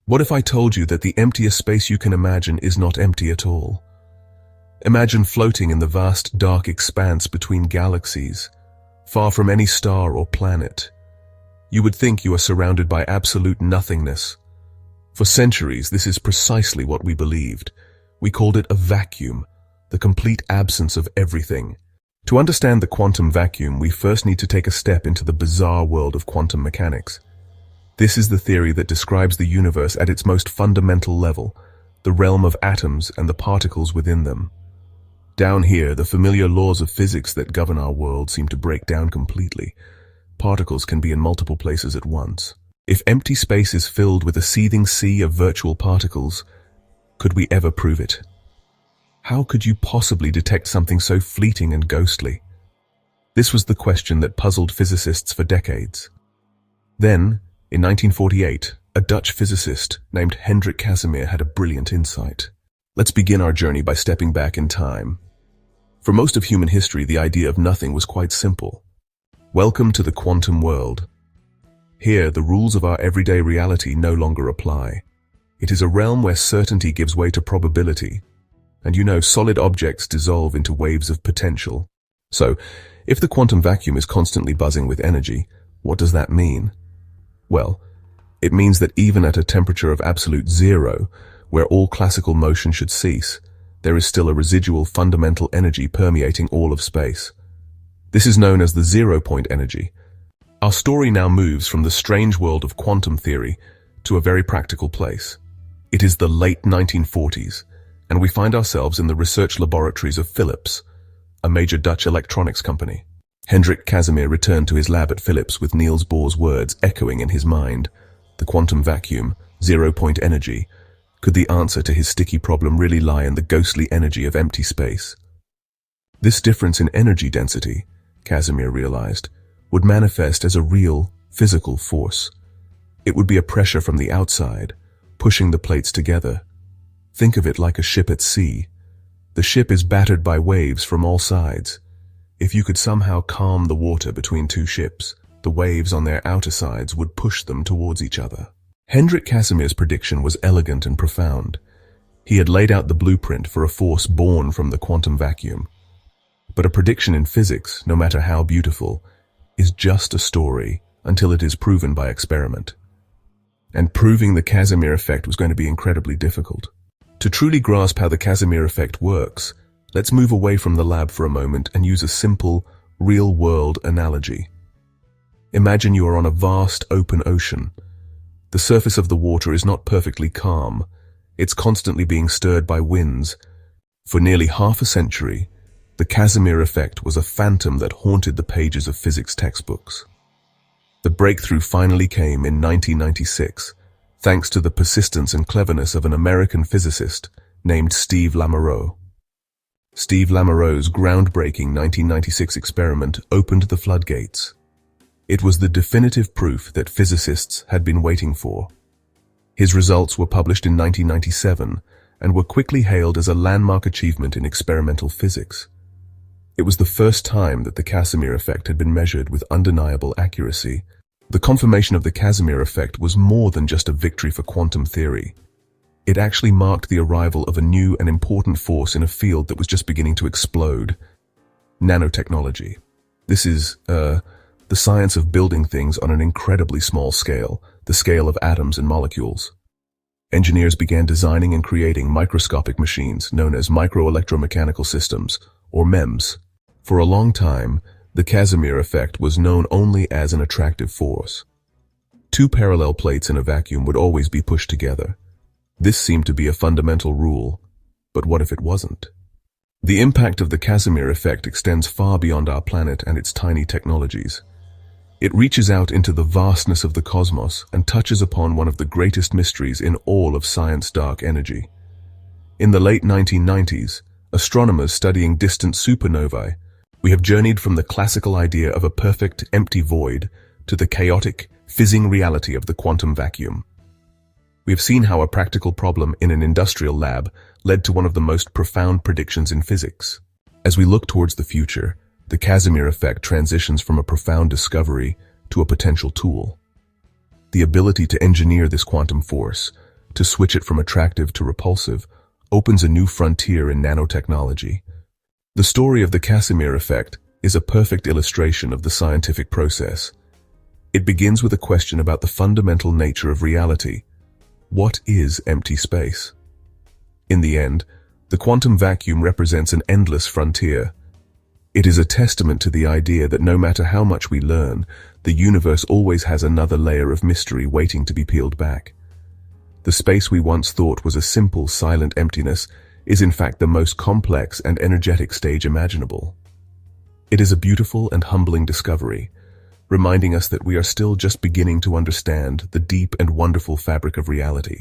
What if I told you that the emptiest space you can imagine is not empty at all? Imagine floating in the vast dark expanse between galaxies, far from any star or planet. You would think you are surrounded by absolute nothingness. For centuries, this is precisely what we believed. We called it a vacuum, the complete absence of everything. To understand the quantum vacuum, we first need to take a step into the bizarre world of quantum mechanics. This is the theory that describes the universe at its most fundamental level, the realm of atoms and the particles within them. Down here, the familiar laws of physics that govern our world seem to break down completely. Particles can be in multiple places at once. If empty space is filled with a seething sea of virtual particles, could we ever prove it? How could you possibly detect something so fleeting and ghostly? This was the question that puzzled physicists for decades. Then, in 1948, a Dutch physicist named Hendrik Casimir had a brilliant insight. Let's begin our journey by stepping back in time. For most of human history, the idea of nothing was quite simple. Welcome to the quantum world. Here, the rules of our everyday reality no longer apply. It is a realm where certainty gives way to probability, and solid objects dissolve into waves of potential. So, if the quantum vacuum is constantly buzzing with energy, what does that mean? Well, it means that even at a temperature of absolute zero, where all classical motion should cease, there is still a residual fundamental energy permeating all of space. This is known as the zero-point energy. Our story now moves from the strange world of quantum theory to a very practical place. It is the late 1940s, and we find ourselves in the research laboratories of Philips, a major Dutch electronics company. Hendrik Casimir returned to his lab at Philips with Niels Bohr's words echoing in his mind. The quantum vacuum, zero-point energy. Could the answer to his sticky problem really lie in the ghostly energy of empty space? This difference in energy density, Casimir realized, would manifest as a real, physical force. It would be a pressure from the outside, pushing the plates together. Think of it like a ship at sea. The ship is battered by waves from all sides. If you could somehow calm the water between two ships, the waves on their outer sides would push them towards each other. Hendrik Casimir's prediction was elegant and profound. He had laid out the blueprint for a force born from the quantum vacuum. But a prediction in physics, no matter how beautiful, is just a story until it is proven by experiment. And proving the Casimir effect was going to be incredibly difficult. To truly grasp how the Casimir effect works, let's move away from the lab for a moment and use a simple, real-world analogy. Imagine you are on a vast open ocean. The surface of the water is not perfectly calm. It's constantly being stirred by winds. For nearly half a century, the Casimir effect was a phantom that haunted the pages of physics textbooks. The breakthrough finally came in 1996, thanks to the persistence and cleverness of an American physicist named Steve Lamoreaux. Steve Lamoreaux's groundbreaking 1996 experiment opened the floodgates. It was the definitive proof that physicists had been waiting for. His results were published in 1997 and were quickly hailed as a landmark achievement in experimental physics. It was the first time that the Casimir effect had been measured with undeniable accuracy. The confirmation of the Casimir effect was more than just a victory for quantum theory. It actually marked the arrival of a new and important force in a field that was just beginning to explode: nanotechnology. This is, the science of building things on an incredibly small scale, the scale of atoms and molecules. Engineers began designing and creating microscopic machines known as microelectromechanical systems, or MEMS. For a long time, the Casimir effect was known only as an attractive force. Two parallel plates in a vacuum would always be pushed together. This seemed to be a fundamental rule, but what if it wasn't? The impact of the Casimir effect extends far beyond our planet and its tiny technologies. It reaches out into the vastness of the cosmos and touches upon one of the greatest mysteries in all of science: dark energy. In the late 1990s, astronomers studying distant supernovae, we have journeyed from the classical idea of a perfect, empty void to the chaotic, fizzing reality of the quantum vacuum. We have seen how a practical problem in an industrial lab led to one of the most profound predictions in physics. As we look towards the future, the Casimir effect transitions from a profound discovery to a potential tool. The ability to engineer this quantum force, to switch it from attractive to repulsive, opens a new frontier in nanotechnology. The story of the Casimir effect is a perfect illustration of the scientific process. It begins with a question about the fundamental nature of reality. What is empty space? In the end, the quantum vacuum represents an endless frontier. It is a testament to the idea that no matter how much we learn, the universe always has another layer of mystery waiting to be peeled back. The space we once thought was a simple, silent emptiness is in fact the most complex and energetic stage imaginable. It is a beautiful and humbling discovery, reminding us that we are still just beginning to understand the deep and wonderful fabric of reality.